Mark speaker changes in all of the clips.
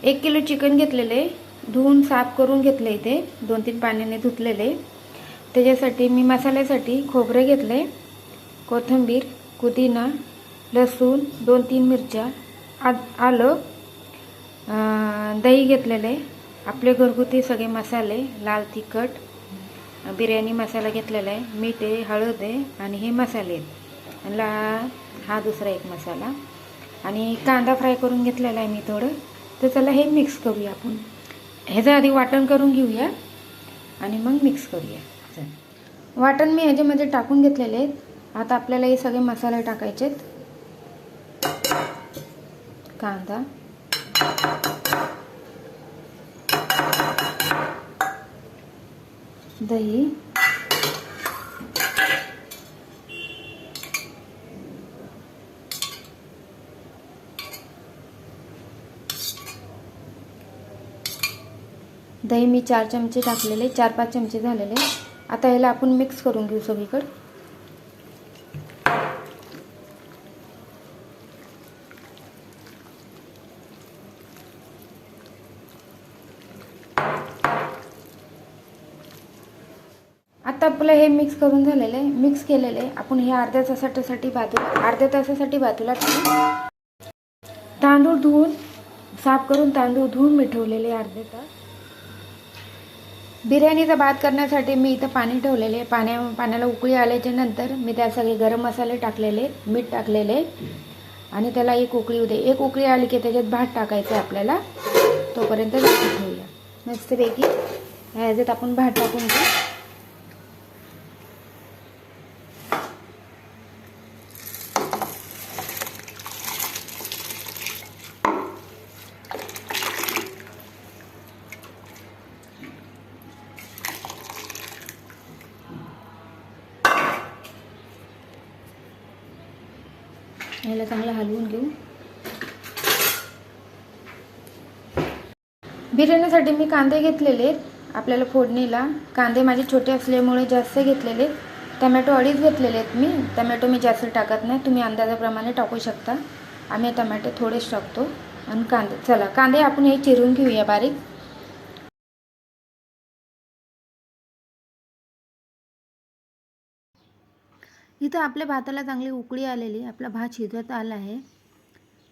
Speaker 1: 1 kilo chicken घेतलेले, धुवून साफ करून घेतले, ते 2-3 पाण्याने धुतलेले। त्याच्यासाठी मी मसाल्यासाठी खोबरे घेतले, कोथिंबीर, पुदिना, लसूण, 2-3 मिरच्या, आलं, दही घेतलेले, आपले घरगुती सगळे मसाले, लाल तिखट, बिर्याणी मसाला घेतलेला आहे, मीठ आहे, हळद आहे आणि हे मसाले आहेत। आणि हा दुसरा एक मसाला आणि कांदा फ्राय करून घेतलेला आहे मी थोडं। तर चला हे मिक्स करूया आपण। ह्याचं आधी वाटण करून घेऊया आणि मग मिक्स करूया। चल, वाटण मी ह्याच्यामध्ये टाकून घेतलेले आहेत। आता आपल्याला हे सगळे मसाले टाकायचे आहेत। कांदा, दही, दही मी 4 चमचे टाकलेले, 4-5 चमचे झालेले। आता ह्याला आपण मिक्स करून घेऊ सगळीकडे। आता आपलं हे मिक्स करून झालेलं आहे। मिक्स केलेलं आहे आपण हे अर्ध्या तासासाठी बाजूला ठेवू। तांदूळ धुवून साफ करून तांदूळ धुवून मी ठेवलेले अर्धे तास। बिर्याणीचा भात करण्यासाठी मी इथं पाणी ठेवलेले। पाण्याला उकळी आल्याच्या नंतर मी त्यात सगळे गरम मसाले टाकलेले, मीठ टाकलेले आणि त्याला एक उकळी येऊ दे। एक उकळी आली की त्याच्यात भात टाकायचा आपल्याला, तोपर्यंत झाकून ठेवूया मस्तपैकी। ह्याच्यात आपण भात टाकून घेऊ। ह्याला चांगलं हलवून घेऊ। बिर्याणीसाठी मी कांदे घेतलेले आपल्याला फोडणीला। कांदे माझे छोटे असल्यामुळे जास्त घेतलेले। टमॅटो 2.5 घेतलेले आहेत मी। टमॅटो मी जास्त टाकत नाही, तुम्ही अंदाजाप्रमाणे टाकू शकता। आम्ही टमॅटो थोडेच टाकतो। आणि कांदे, चला कांदे आपण हे चिरून घेऊया बारीक। इथं आपल्या भाताला चांगली उकळी आलेली, आपला भात शिजत आला आहे,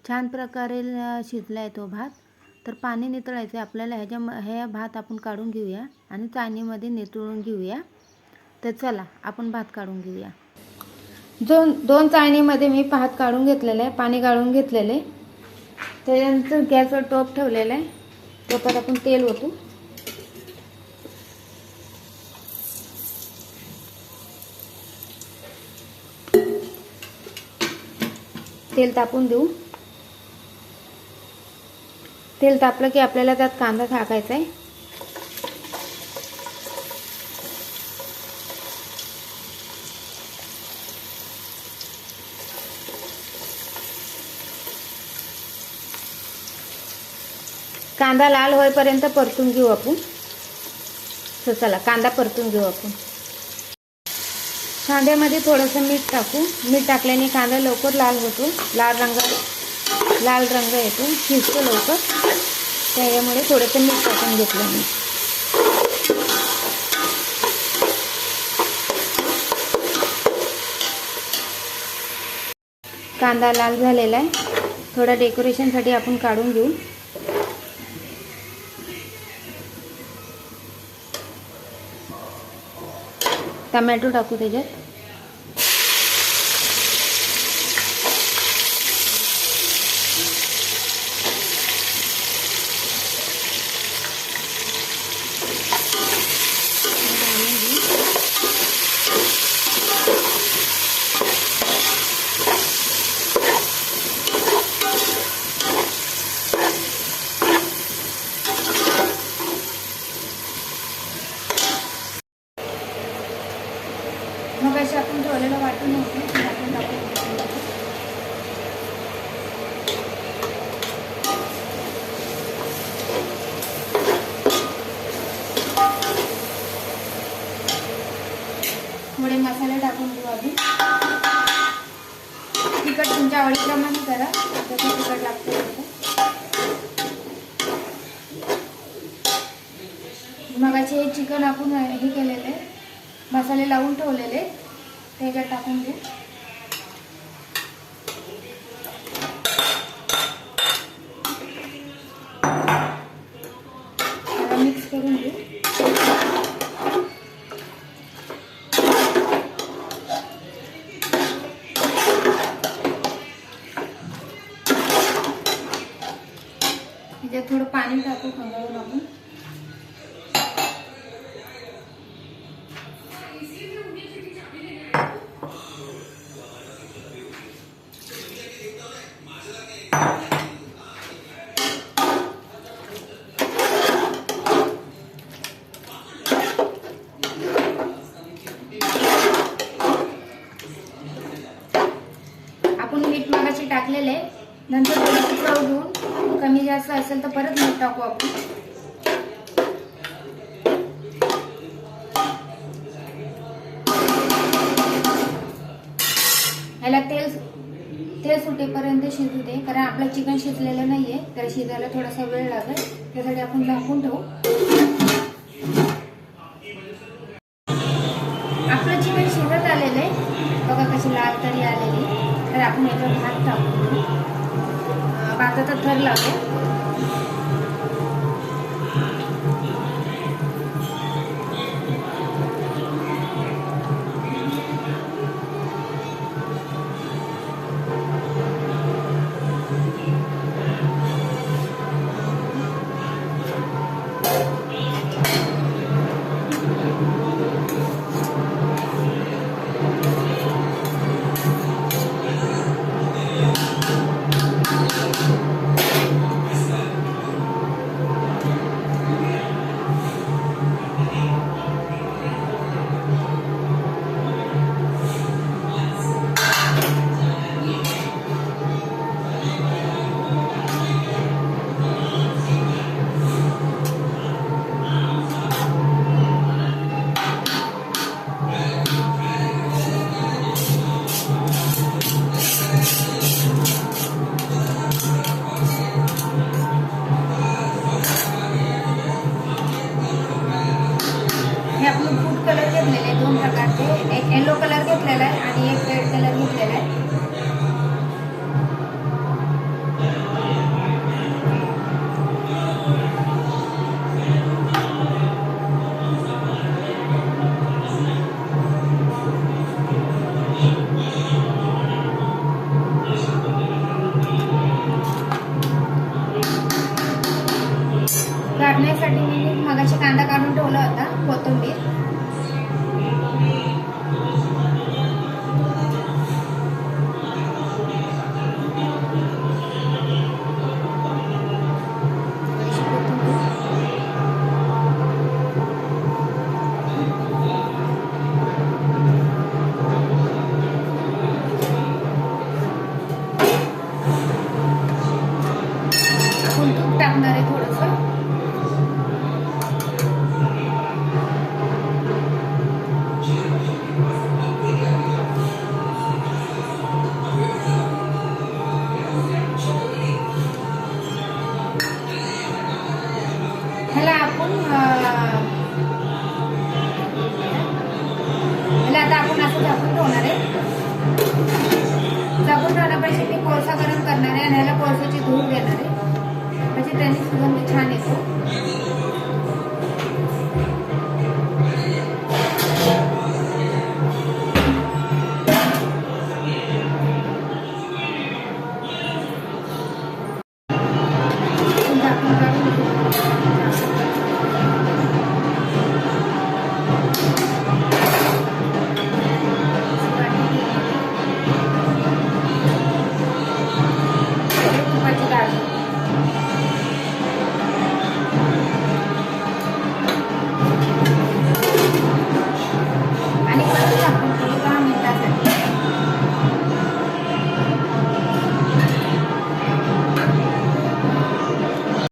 Speaker 1: छान प्रकारे शिजला आहे तो भात। तर पाणी नितळायचं आपल्याला। हे भात आपण काढून घेऊया आणि चाळणीमध्ये नितळून घेऊया। तर चला आपण भात काढून घेऊया। 2 चाळणीमध्ये मी भात काढून घेतलेलं आहे, पाणी काढून घेतलेले। त्याच्यानंतर गॅसवर टोप ठेवलेला आहे, टोपात आपण तेल ओतू। तेल तापून देऊ। तेल तापलं की आपल्याला त्यात कांदा टाकायचा आहे। कांदा लाल होईपर्यंत परतून घेऊ आपण। तर चला कांदा परतून घेऊ आपण। कांद्यामध्ये थोडंसं मीठ टाकू। मीठ टाकल्याने कांदा लवकर लाल होतो, लाल रंग येतो, शिजतो लवकर। त्यामुळे थोडंसं मीठ टाकून घेतलं मी। कांदा लाल झालेला आहे, थोडा डेकोरेशनसाठी आपण काढून घेऊ। टमॅटो टाकू त्याच्यात। मग असे आपण ठेवलेलं वाटून होतं ते आपण टाकून थोडे मसाले टाकून देऊ आधी। तिखट तुमच्या आवडीप्रमाणे करा, जसं तिखट लागतं तसं। मगाशी चिकन आपण हे केलेले मसाले लावून ठेवलेले त्याच्यात टाकून घेऊ. मिक्स करून घेऊ. त्याच्यात थोडं पाणी टाकू खंगाळून आपण. आपण मीठ मगाशी टाकलेले नंतर थोडं चव घेऊन कमी जास्त असेल तर परत मीठ टाकू आपण. याला तेल सुटेपर्यंत शिजू दे कारण आपलं चिकन शिजलेलं नाहीये तर शिजायला थोडासा वेळ लागेल. त्यासाठी आपण झाकून ठेवू. आपलं चिकन शिजत आलेलं आहे बघा कशी लाल तरी आलेली. तर आपण याच्यावर भात टाकू. भाताचा थर लावूया. हे आपण फूड कलर घेतलेले दोन प्रकारचे. एक येलो कलर घेतलेला आहे आणि एक रेड कलर घेतलेला आहे. काढण्यासाठी मी मगाशी कांदा काढून ठेवला होता. कोथिंबीर आपण तूप टाकणार आहे थोडंसं. ह्याला आपण आता आपण असं झाकून ठेवणार आहे. झाकून ठेवण्यापासून मी कोळसा गरम करणार आहे आणि ह्याला कोळशाची धूर देणार आहे म्हणजे त्यांनी सुगंध छान येतो.